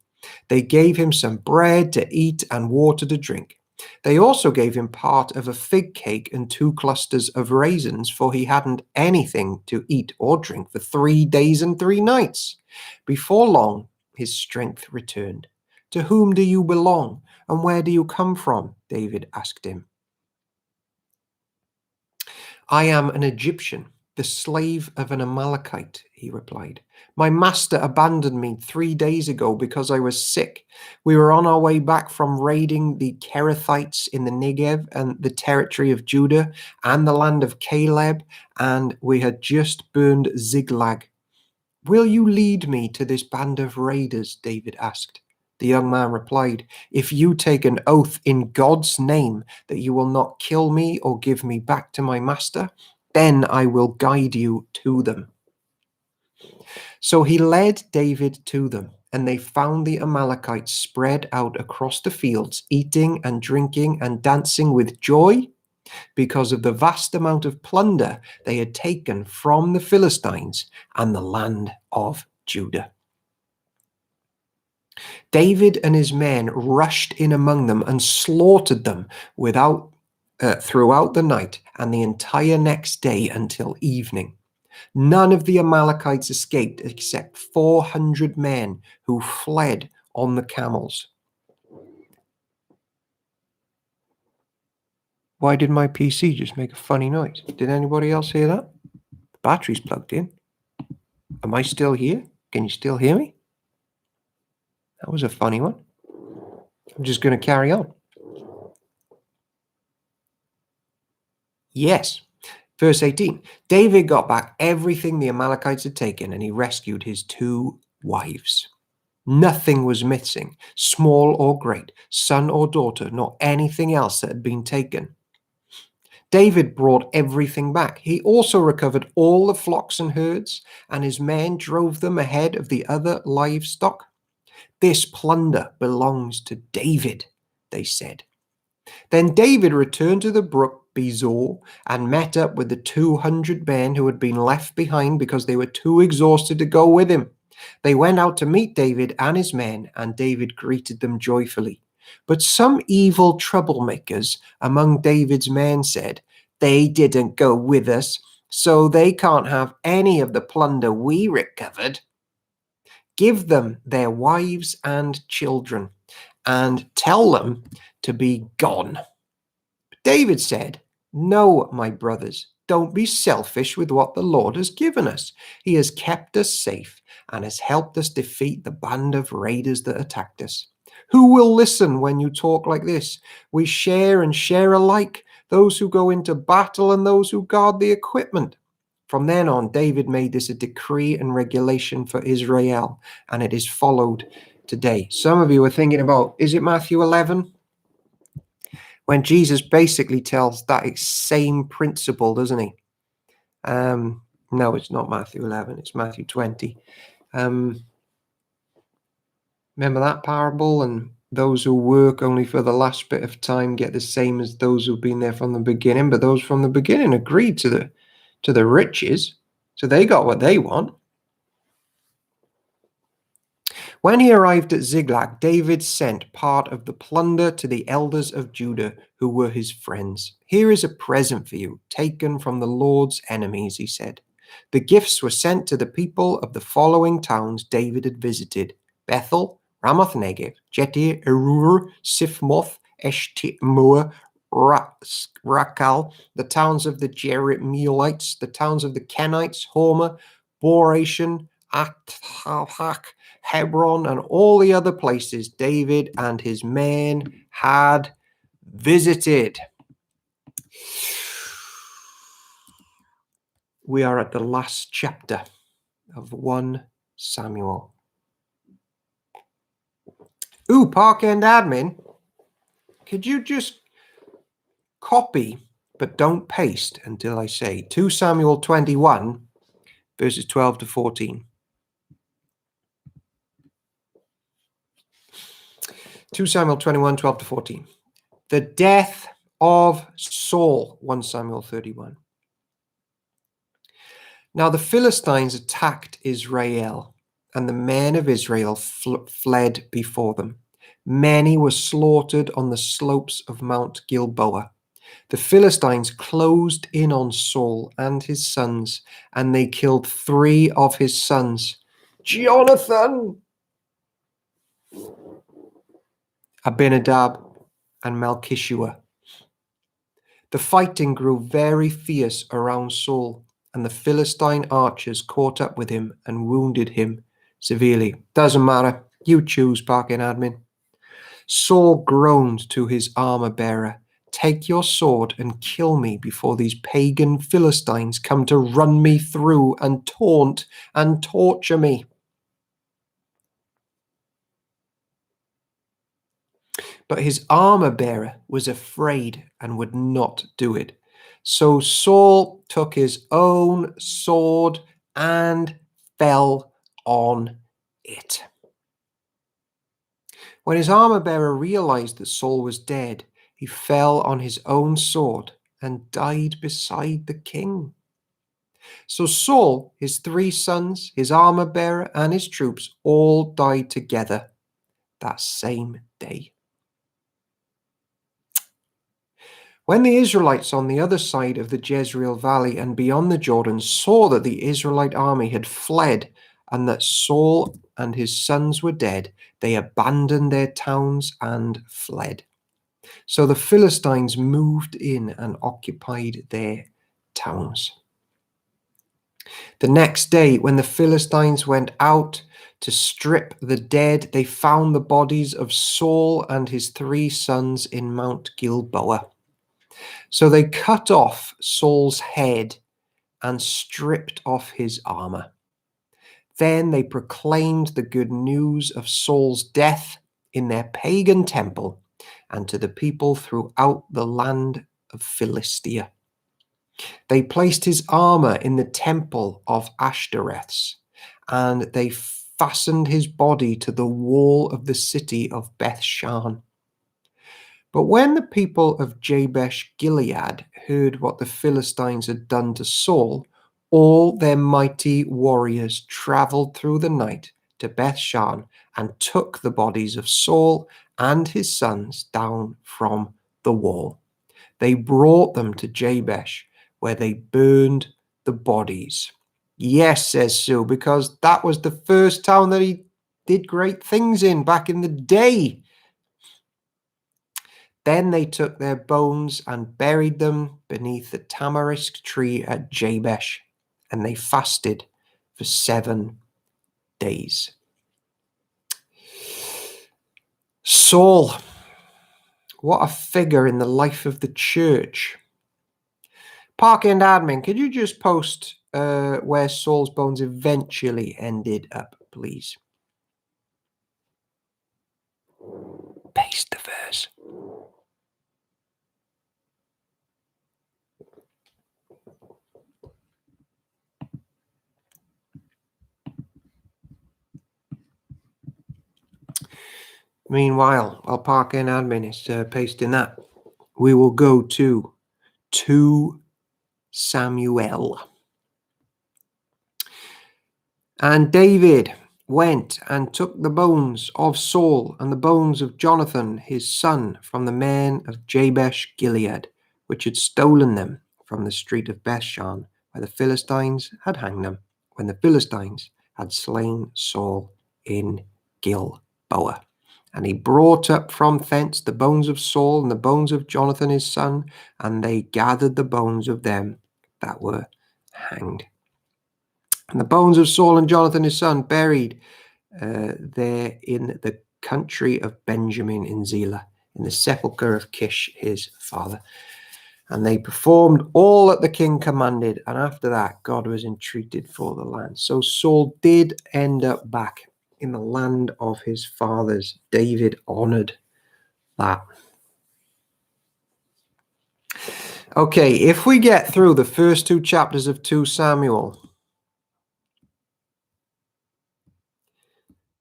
They gave him some bread to eat and water to drink. They also gave him part of a fig cake and 2 clusters of raisins, for he hadn't anything to eat or drink for 3 days and 3 nights. Before long, his strength returned. "To whom do you belong, and where do you come from?" David asked him. "I am an Egyptian, the slave of an Amalekite," he replied. "My master abandoned me 3 days ago because I was sick. We were on our way back from raiding the Kerethites in the Negev and the territory of Judah and the land of Caleb, and we had just burned Ziklag." "Will you lead me to this band of raiders?" David asked. The young man replied, "If you take an oath in God's name that you will not kill me or give me back to my master, then I will guide you to them." So he led David to them, and they found the Amalekites spread out across the fields, eating and drinking and dancing with joy because of the vast amount of plunder they had taken from the Philistines and the land of Judah. David and his men rushed in among them and slaughtered them throughout the night and the entire next day until evening. None of the Amalekites escaped except 400 men who fled on the camels. Why did my PC just make a funny noise? Did anybody else hear that? The battery's plugged in. Am I still here? Can you still hear me? That was a funny one. I'm just going to carry on. Yes. Verse 18, David got back everything the Amalekites had taken, and he rescued his 2 wives. Nothing was missing, small or great, son or daughter, nor anything else that had been taken. David brought everything back. He also recovered all the flocks and herds, and his men drove them ahead of the other livestock. "This plunder belongs to David," they said. Then David returned to the brook Besor and met up with the 200 men who had been left behind because they were too exhausted to go with him. They went out to meet David and his men, and David greeted them joyfully. But some evil troublemakers among David's men said, "They didn't go with us, so they can't have any of the plunder we recovered. Give them their wives and children, and tell them to be gone." David said, "No, my brothers, don't be selfish with what the Lord has given us. He has kept us safe and has helped us defeat the band of raiders that attacked us. Who will listen when you talk like this? We share and share alike, those who go into battle and those who guard the equipment." From then on, David made this a decree and regulation for Israel, and it is followed today. Some of you are thinking about, is it Matthew 11? When Jesus basically tells that same principle, doesn't he? No, it's not Matthew 11, it's Matthew 20. Remember that parable? And those who work only for the last bit of time get the same as those who've been there from the beginning, but those from the beginning agreed to the riches, so they got what they want. When he arrived at Ziklag, David sent part of the plunder to the elders of Judah, who were his friends. "Here is a present for you, taken from the Lord's enemies," he said. The gifts were sent to the people of the following towns David had visited: Bethel, Ramoth Negev, Jetir, Erur, Sifmoth, Eshtemoa, Rakal, the towns of the Jerahmeelites, the towns of the Kenites, Hormah, Boration, Athahak, Hebron, and all the other places David and his men had visited. We are at the last chapter of 1 Samuel. Ooh, Parkend admin, could you just copy but don't paste until I say 2 Samuel 21, verses 12 to 14. 2 Samuel 21, 12 to 14. The death of Saul, 1 Samuel 31. Now the Philistines attacked Israel, and the men of Israel fled before them. Many were slaughtered on the slopes of Mount Gilboa. The Philistines closed in on Saul and his sons, and they killed 3 of his sons: Jonathan, Abinadab, and Malchishua. The fighting grew very fierce around Saul, and the Philistine archers caught up with him and wounded him severely. Doesn't matter. You choose, Parking admin. Saul groaned to his armor bearer, "Take your sword and kill me before these pagan Philistines come to run me through and taunt and torture me." But his armor bearer was afraid and would not do it. So Saul took his own sword and fell on it. When his armor bearer realized that Saul was dead, he fell on his own sword and died beside the king. So Saul, his 3 sons, his armor bearer, and his troops all died together that same day. When the Israelites on the other side of the Jezreel Valley and beyond the Jordan saw that the Israelite army had fled and that Saul and his sons were dead, they abandoned their towns and fled. So the Philistines moved in and occupied their towns. The next day, when the Philistines went out to strip the dead, they found the bodies of Saul and his 3 sons in Mount Gilboa. So they cut off Saul's head and stripped off his armor. Then they proclaimed the good news of Saul's death in their pagan temple and to the people throughout the land of Philistia. They placed his armor in the temple of Ashtoreths, and they fastened his body to the wall of the city of Bethshan. But when the people of Jabesh Gilead heard what the Philistines had done to Saul, all their mighty warriors traveled through the night to Bethshan and took the bodies of Saul and his sons down from the wall. They brought them to Jabesh, where they burned the bodies. Yes, says Sue, because that was the first town that he did great things in back in the day. Then they took their bones and buried them beneath the tamarisk tree at Jabesh, and they fasted for 7 days. Saul, what a figure in the life of the church. Park and admin, could you just post where Saul's bones eventually ended up, please? Paste the verse. Meanwhile, while Park and admin is pasting that, we will go to 2 Samuel. And David went and took the bones of Saul and the bones of Jonathan his son from the men of Jabesh Gilead, which had stolen them from the street of Bethshan, where the Philistines had hanged them, when the Philistines had slain Saul in Gilboa. And he brought up from thence the bones of Saul and the bones of Jonathan his son, and they gathered the bones of them that were hanged. And the bones of Saul and Jonathan his son buried there in the country of Benjamin in Zelah, in the sepulchre of Kish his father. And they performed all that the king commanded, and after that God was entreated for the land. So Saul did end up back in the land of his fathers. David honored that. Okay, if we get through the first 2 chapters of 2 Samuel,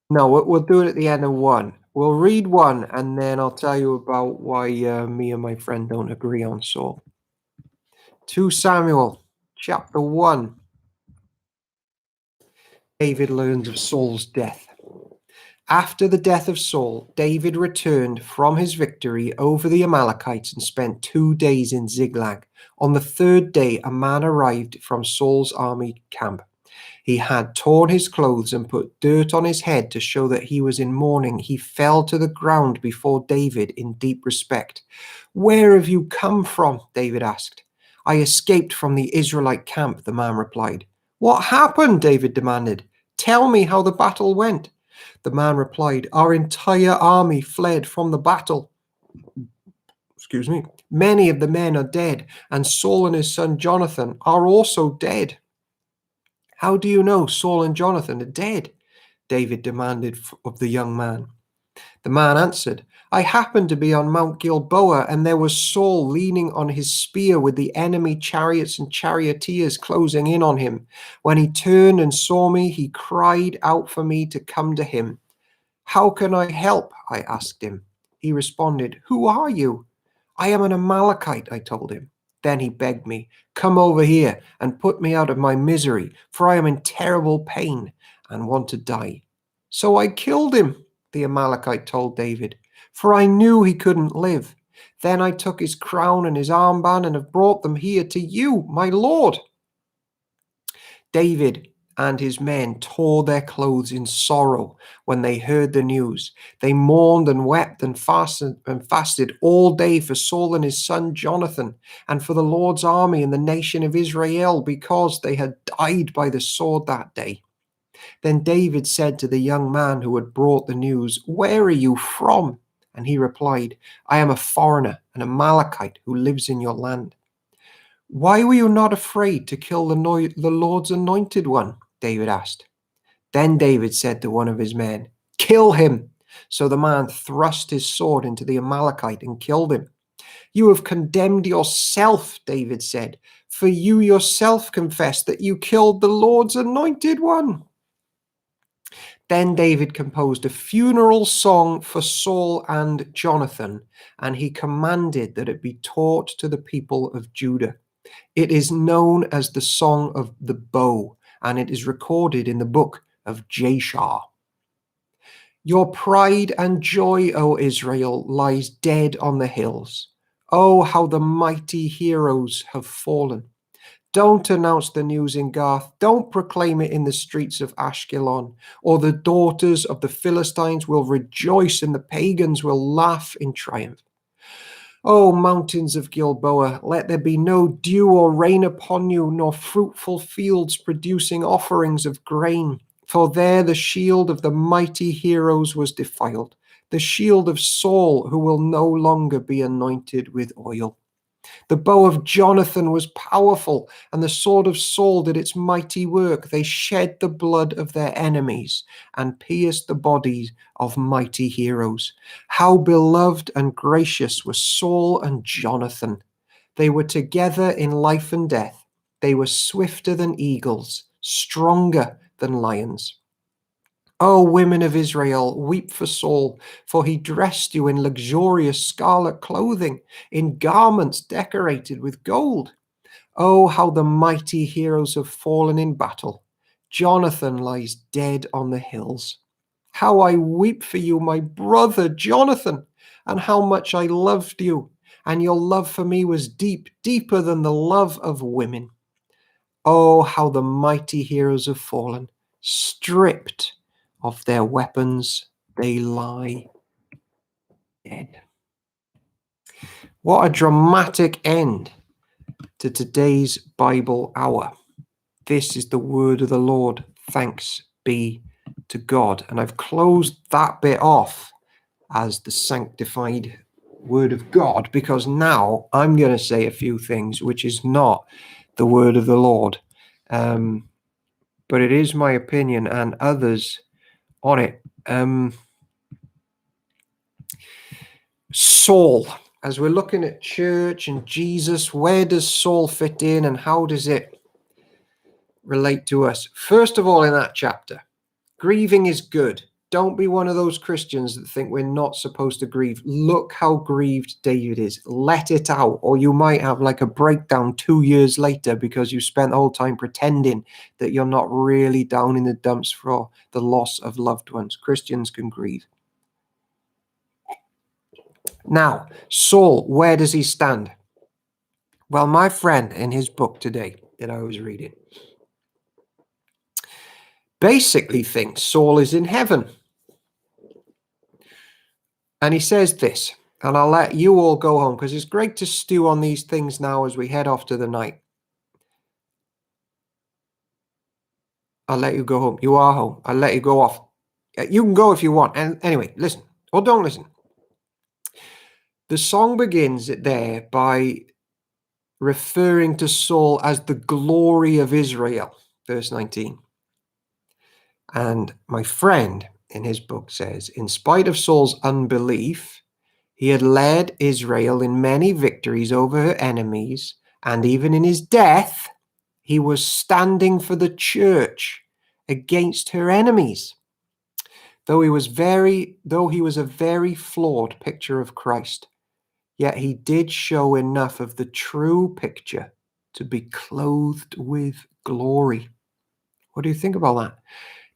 no, we'll do it at the end of 1. We'll read 1, and then I'll tell you about why me and my friend don't agree on Saul. 2 Samuel, chapter 1. David learns of Saul's death. After the death of Saul, David returned from his victory over the Amalekites and spent 2 days in Ziklag. On the 3rd day, a man arrived from Saul's army camp. He had torn his clothes and put dirt on his head to show that he was in mourning. He fell to the ground before David in deep respect. "Where have you come from?" David asked. "I escaped from the Israelite camp," the man replied. "What happened?" David demanded. "Tell me how the battle went." The man replied, "Our entire army fled from the battle. Many of the men are dead, and Saul and his son Jonathan are also dead." "How do you know Saul and Jonathan are dead?" David demanded of the young man. The man answered, "I happened to be on Mount Gilboa, and there was Saul leaning on his spear with the enemy chariots and charioteers closing in on him. When he turned and saw me, he cried out for me to come to him. 'How can I help?' I asked him. He responded, 'Who are you?' 'I am an Amalekite,' I told him. Then he begged me, 'Come over here and put me out of my misery, for I am in terrible pain and want to die.' So I killed him," the Amalekite told David, "for I knew he couldn't live. Then I took his crown and his armband and have brought them here to you, my lord." David and his men tore their clothes in sorrow when they heard the news. They mourned and wept and fasted all day for Saul and his son Jonathan, and for the Lord's army and the nation of Israel, because they had died by the sword that day. Then David said to the young man who had brought the news, "Where are you from?" And he replied, "I am a foreigner, an Amalekite who lives in your land." "Why were you not afraid to kill the Lord's anointed one?" David asked. Then David said to one of his men, "Kill him." So the man thrust his sword into the Amalekite and killed him. "You have condemned yourself," David said, "for you yourself confessed that you killed the Lord's anointed one." Then David composed a funeral song for Saul and Jonathan, and he commanded that it be taught to the people of Judah. It is known as the Song of the Bow, and it is recorded in the book of Jashar. "Your pride and joy, O Israel, lies dead on the hills. Oh, how the mighty heroes have fallen. Don't announce the news in Gath. Don't proclaim it in the streets of Ashkelon, or the daughters of the Philistines will rejoice and the pagans will laugh in triumph. O mountains of Gilboa, let there be no dew or rain upon you, nor fruitful fields producing offerings of grain. For there the shield of the mighty heroes was defiled, the shield of Saul, who will no longer be anointed with oil. The bow of Jonathan was powerful, and the sword of Saul did its mighty work. They shed the blood of their enemies and pierced the bodies of mighty heroes. How beloved and gracious were Saul and Jonathan. They were together in life and death. They were swifter than eagles, stronger than lions. O women of Israel, weep for Saul, for he dressed you in luxurious scarlet clothing, in garments decorated with gold. Oh, how the mighty heroes have fallen in battle. Jonathan lies dead on the hills. How I weep for you, my brother Jonathan, and how much I loved you, and your love for me was deep, deeper than the love of women. Oh, how the mighty heroes have fallen, stripped of their weapons, they lie dead. What a dramatic end to today's Bible hour. This is the word of the Lord. Thanks be to God. And I've closed that bit off as the sanctified word of God, because now I'm going to say a few things which is not the word of the Lord. But it is my opinion and others on it. Saul, as we're looking at church and Jesus, where does Saul fit in and how does it relate to us? First of all, in that chapter, grieving is good. Don't be one of those Christians that think we're not supposed to grieve. Look how grieved David is. Let it out, or you might have like a breakdown 2 years later because you spent the whole time pretending that you're not really down in the dumps for the loss of loved ones. Christians can grieve. Now, Saul, where does he stand? Well, my friend in his book today that I was reading basically thinks Saul is in heaven. And he says this, and I'll let you all go home because it's great to stew on these things now as we head off to the night. I'll let you go home. You are home. I'll let you go off. You can go if you want. And anyway, listen or don't listen. The song begins there by referring to Saul as the glory of Israel, verse 19. And my friend in his book says, in spite of Saul's unbelief, he had led Israel in many victories over her enemies, and even in his death, he was standing for the church against her enemies. Though he was a very flawed picture of Christ, yet he did show enough of the true picture to be clothed with glory. What do you think about that?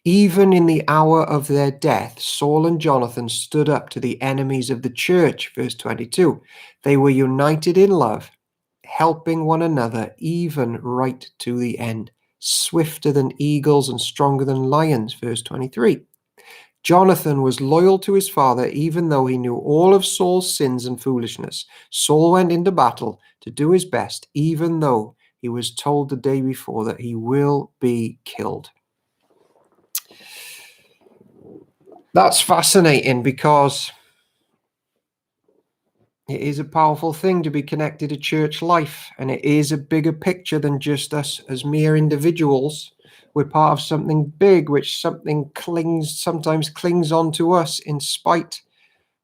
Even in the hour of their death, Saul and Jonathan stood up to the enemies of the church, verse 22. They were united in love, helping one another even right to the end, swifter than eagles and stronger than lions, verse 23. Jonathan was loyal to his father even though he knew all of Saul's sins and foolishness. Saul went into battle to do his best even though he was told the day before that he will be killed. That's fascinating because it is a powerful thing to be connected to church life, and it is a bigger picture than just us as mere individuals. We're part of something big, which sometimes clings on to us in spite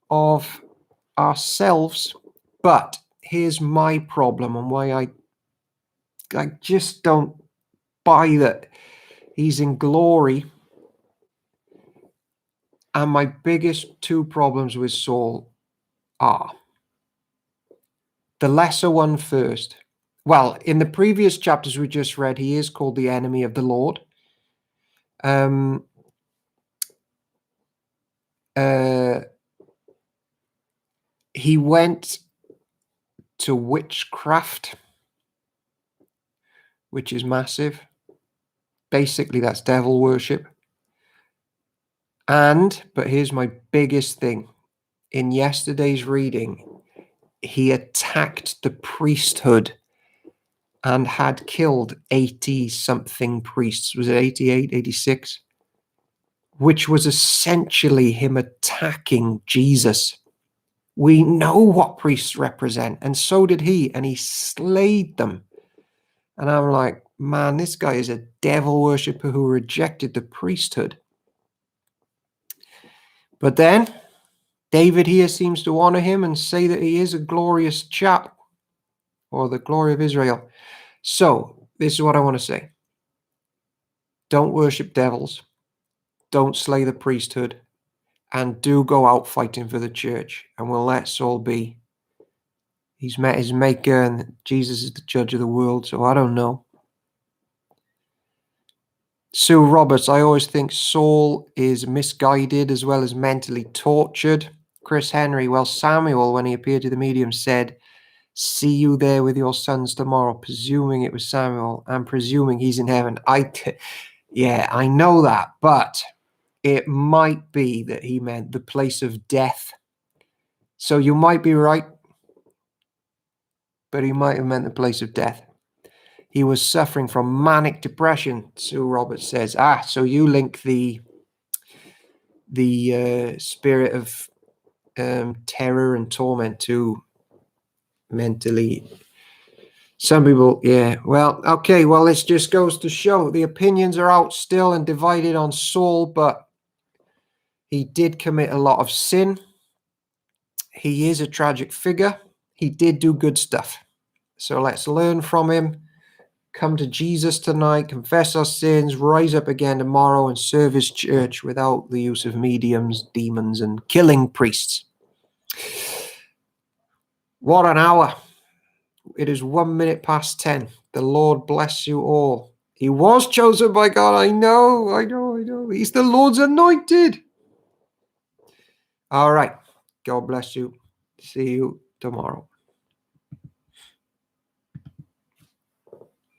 of ourselves. But here's my problem and why I just don't buy that he's in glory. And my biggest two problems with Saul are the lesser one first. Well, in the previous chapters we just read, he is called the enemy of the Lord. He went to witchcraft, which is massive. Basically, that's devil worship. But here's my biggest thing. In yesterday's reading, he attacked the priesthood and had killed 80-something priests. Was it 88, 86? Which was essentially him attacking Jesus. We know what priests represent, and so did he, and he slayed them. And I'm like, man, this guy is a devil worshipper who rejected the priesthood. But then David here seems to honor him and say that he is a glorious chap, or the glory of Israel. So this is what I want to say. Don't worship devils. Don't slay the priesthood. And do go out fighting for the church. And we'll let Saul be. He's met his maker, and Jesus is the judge of the world. So I don't know. Sue Roberts, I always think Saul is misguided as well as mentally tortured. Chris Henry, well, Samuel, when he appeared to the medium, said, "See you there with your sons tomorrow," presuming it was Samuel and presuming he's in heaven. Yeah, I know that, but it might be that he meant the place of death. So you might be right, but he might have meant the place of death. He was suffering from manic depression, Sue Roberts says. So you link the spirit of terror and torment to mentally. Some people, yeah. Well, okay. Well, this just goes to show the opinions are out still and divided on Saul, but he did commit a lot of sin. He is a tragic figure. He did do good stuff. So let's learn from him. Come to Jesus tonight, confess our sins, rise up again tomorrow and serve his church without the use of mediums, demons, and killing priests. What an hour. It is 1 minute past 10. The Lord bless you all. He was chosen by God. I know. He's the Lord's anointed. All right. God bless you. See you tomorrow.